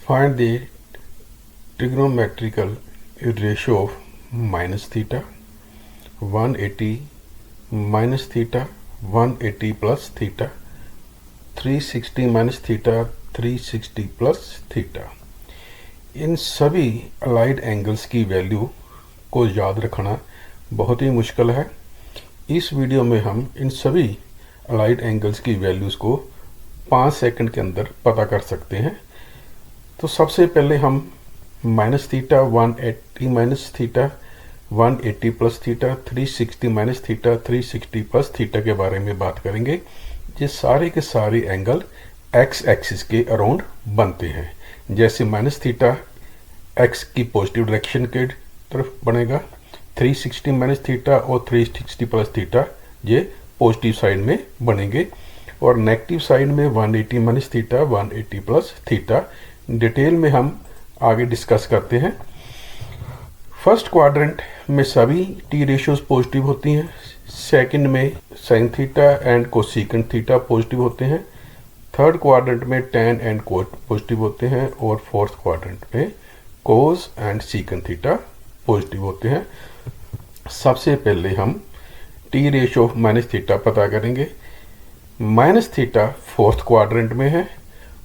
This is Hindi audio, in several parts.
Find the trigonometrical ratio of minus theta, 180 minus theta, 180 plus theta, 360 minus theta, 360 plus theta. इन सभी अलाइड एंगल्स की वैल्यू को याद रखना बहुत ही मुश्किल है। इस वीडियो में हम इन सभी अलाइड एंगल्स की वैल्यूज़ को 5 सेकंड के अंदर पता कर सकते हैं। तो सबसे पहले हम minus theta, 180 minus theta, 180 plus theta, 360 minus theta, 360 plus theta के बारे में बात करेंगे। ये सारे के सारे एंगल एक्स एक्सिस के अराउंड बनते हैं। जैसे माइनस थीटा एक्स की पॉजिटिव डायरेक्शन के तरफ बनेगा, 360 माइनस थीटा और 360 प्लस थीटा ये पॉजिटिव साइड में बनेंगे, और नेगेटिव साइड में 180 minus theta, 180 plus theta. Detail में हम आगे डिस्कस करते हैं। फर्स्ट क्वाड्रेंट में सभी टी रेशियोज पॉजिटिव होती हैं। सेकंड में sine theta and cosecant theta positive होते हैं। थर्ड क्वाड्रेंट में टैन एंड कोट पॉजिटिव होते हैं, और फोर्थ क्वाड्रेंट में कोस एंड सीकेंट थीटा पॉजिटिव होते हैं। सबसे पहले हम T ratio of minus theta पता करेंगे। माइनस थीटा फोर्थ क्वाड्रेंट में है,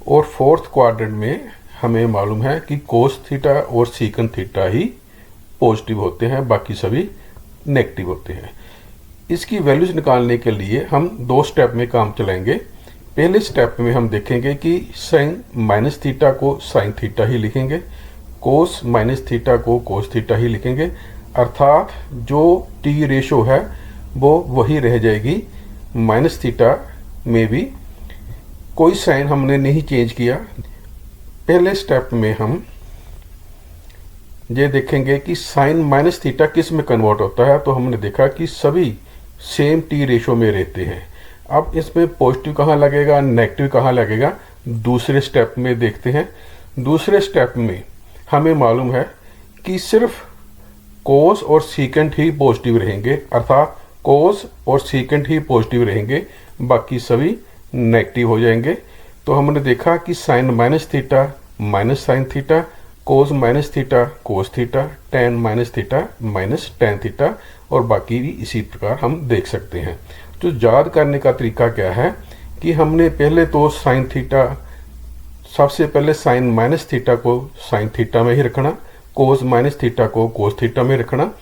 और फोर्थ क्वाड्रेंट में हमें मालूम है कि कोस थीटा और सीकेंट थीटा ही पॉजिटिव होते हैं, बाकी सभी नेगेटिव होते हैं। इसकी वैल्यूज निकालने के लिए हम दो स्टेप में काम चलाएंगे। पहले स्टेप में हम देखेंगे कि साइन माइनस थीटा को साइन थीटा ही लिखेंगे, कोस माइनस थीटा को कोस थीटा ही लिखेंगे, अर्थात जो टी रेशो है वो वही रह जाएगी। माइनस थीटा में भी कोई साइन हमने नहीं चेंज किया। पहले स्टेप में हम ये देखेंगे कि साइन माइनस थीटा किस में कन्वर्ट होता है, तो हमने देखा कि सभी सेम टी रेशो में रहते हैं। अब इसमें पॉजिटिव कहाँ लगेगा, नेगेटिव कहाँ लगेगा, दूसरे स्टेप में देखते हैं। दूसरे स्टेप में हमें मालूम है कि सिर्फ कोस और सीकेंट ही पॉजिटिव रहेंगे, अर्थात कोस और सीकेंट ही पॉजिटिव रहेंगे, बाकी सभी नेगेटिव हो जाएंगे। तो हमने देखा कि sine minus theta minus sine theta, cos minus theta cos theta, tan minus theta minus tan theta, और बाकी भी इसी प्रकार हम देख सकते हैं। तो याद करने का तरीका क्या है कि हमने पहले तो साइन थीटा, सबसे पहले साइन माइनस थीटा को साइन थीटा में ही रखना, कोस माइनस थीटा को कोस थीटा में रखना।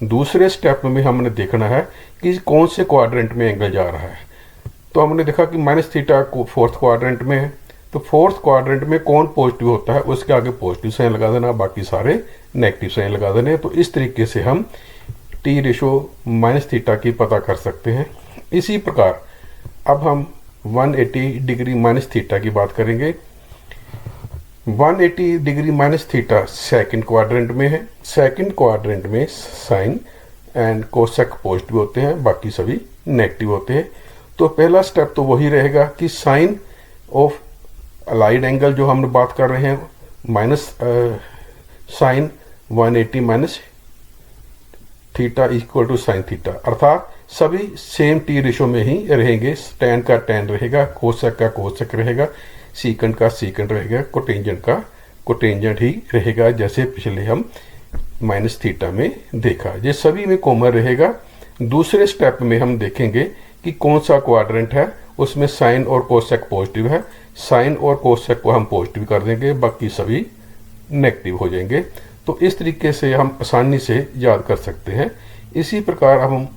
दूसरे स्टेप में हमने देखना है कि कौन से क्वाड्रेंट में एंगल जा रहा है। तो हमने देखा कि माइनस थीटा को फोर्थ क्वाड्रेंट में है, तो फोर्थ क्वाड्रेंट में कौन पॉजिटिव होता है उसके आगे पॉजिटिव साइन लगा देना, बाकी सारे नेगेटिव साइन लगा देने। तो इस तरीके से हम टी रेशो माइनस थीटा की पता कर सकते हैं। इसी प्रकार अब हम 180 डिग्री माइनस थीटा की बात करेंगे। 180 degree minus theta second quadrant में है। सेकंड क्वाड्रेंट में साइन एंड कोसेक पॉजिटिव होते हैं, बाकी सभी नेगेटिव होते हैं। तो पहला स्टेप तो वही रहेगा कि साइन ऑफ अलाइड एंगल जो हम बात कर रहे हैं, minus sine 180 minus theta equal to sine theta, अर्थात सभी सेम टी रेशो में ही रहेंगे। टैन का टैन रहेगा, कोसेक का कोसेक रहेगा, सीकेंट का सीकेंट रहेगा, कोटेंजेंट का कोटेंजेंट ही रहेगा, जैसे पिछले हम माइनस थीटा में देखा। ये सभी में कॉमन रहेगा। दूसरे स्टेप में हम देखेंगे कि कौन सा क्वाड्रेंट है, उसमें साइन और कोसेक पॉजिटिव है। साइन और कोसेक को हम पॉजिटिव कर देंगे, बाकी सभी नेगेटिव हो जाएंगे। तो इस तरीके से हम आसानी से याद कर सकते हैं। इसी प्रकार अब हम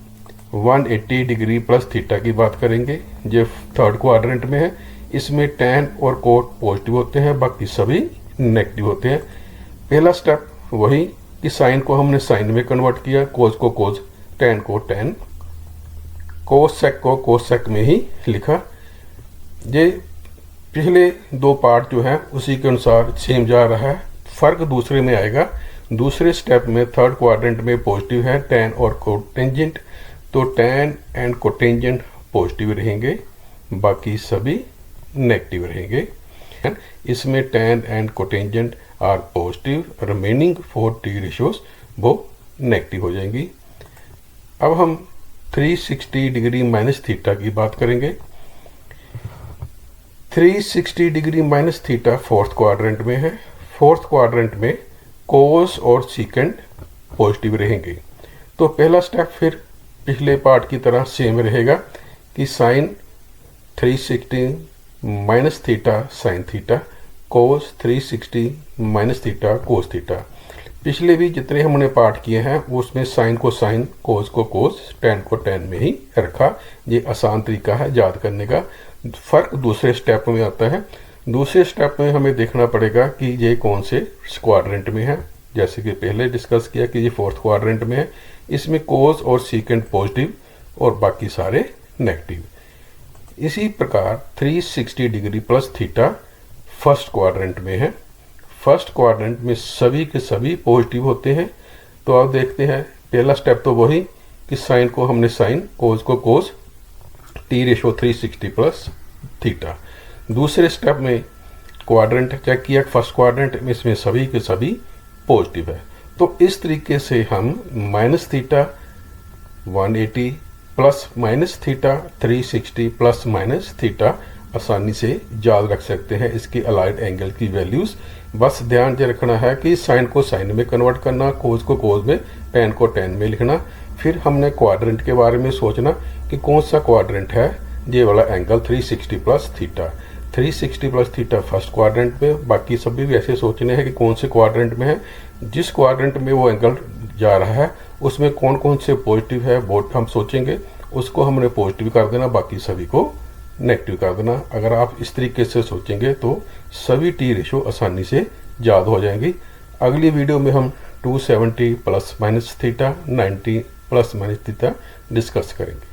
180 डिग्री प्लस थीटा की बात करेंगे। जो थर्ड क्वाड्रेंट में है, इसमें टैन और कोट पॉजिटिव होते हैं, बाकी सभी नेगेटिव होते हैं। पहला स्टेप वही कि साइन को हमने साइन में कन्वर्ट किया, कोस को कोस, टैन को टैन, कोसेक को कोसेक में ही लिखा। ये पिछले दो पार्ट जो हैं उसी के अनुसार सेम जा रहा है, फर्क दूसरे में आएगा। दूसरे स्टेप में थर्ड क्वाड्रेंट में पॉजिटिव है टैन और कोटेंजेंट, तो टैन एंड कोटेंजेंट पॉजिटिव रहेंगे, बाकी सभी नेगेटिव रहेंगे। इसमें tan and cotangent are positive, remaining 4 T ratios वो नेगेटिव हो जाएंगी। अब हम 360 डिग्री माइनस थीटा की बात करेंगे। 360 degree minus theta fourth quadrant में है। फोर्थ क्वाड्रेंट में कोस और सीकेंट पॉजिटिव रहेंगे। तो पहला स्टेप फिर पिछले पार्ट की तरह सेम रहेगा कि sine 360 minus theta sine theta, cos 360 minus theta cos theta. पिछले भी जितने हमने पार्ट किए हैं उसमें साइन को साइन, कोस को कोस, टेन को टेन में ही रखा। ये आसान तरीका है याद करने का। फर्क दूसरे स्टेप में आता है। दूसरे स्टेप में हमें देखना पड़ेगा कि ये कौन से क्वाड्रेंट में है। जैसे कि पहले डिस्कस किया कि ये फोर्थ क्वाड्रेंट में है, इसमें कोस और सीकेंट पॉजिटिव और बाकी सारे नेगेटिव। इसी प्रकार 360 degree plus theta first quadrant में है। फर्स्ट क्वाड्रेंट में सभी के सभी पॉजिटिव होते हैं। तो आप देखते हैं पहला स्टेप तो वही कि साइन को हमने साइन, कोस को कोस, टी रेशो 360 प्लस थीटा। दूसरे स्टेप में क्वाड्रेंट चेक किया, फर्स्ट क्वाड्रेंट में इसमें सभी के सभी पॉजिटिव है। तो इस तरीके से हम minus theta 180 plus minus theta 360 plus minus theta आसानी से याद रख सकते हैं इसकी अलाइड एंगल की वैल्यूज। बस ध्यान ये रखना है कि साइन को साइन में कन्वर्ट करना, कोस को कोस में, टेन को टेन में लिखना। फिर हमने क्वाड्रेंट के बारे में सोचना कि कौन सा क्वाड्रेंट है ये वाला angle 360 plus theta. 360 plus theta first quadrant में, बाकी सभी भी ऐसे सोचने हैं कि कौन से क्वाड्रेंट में है। जिस क्वाड्रेंट में वो एंगल जा रहा है उसमें कौन कौन से पॉजिटिव है वो हम सोचेंगे, उसको हमने पॉजिटिव कर देना, बाकी सभी को नेगेटिव कर देना। अगर आप इस तरीके से सोचेंगे तो सभी टी रेशो आसानी से याद हो जाएंगी। अगली वीडियो में हम 270 plus minus theta, 90 plus minus theta discuss करेंगे।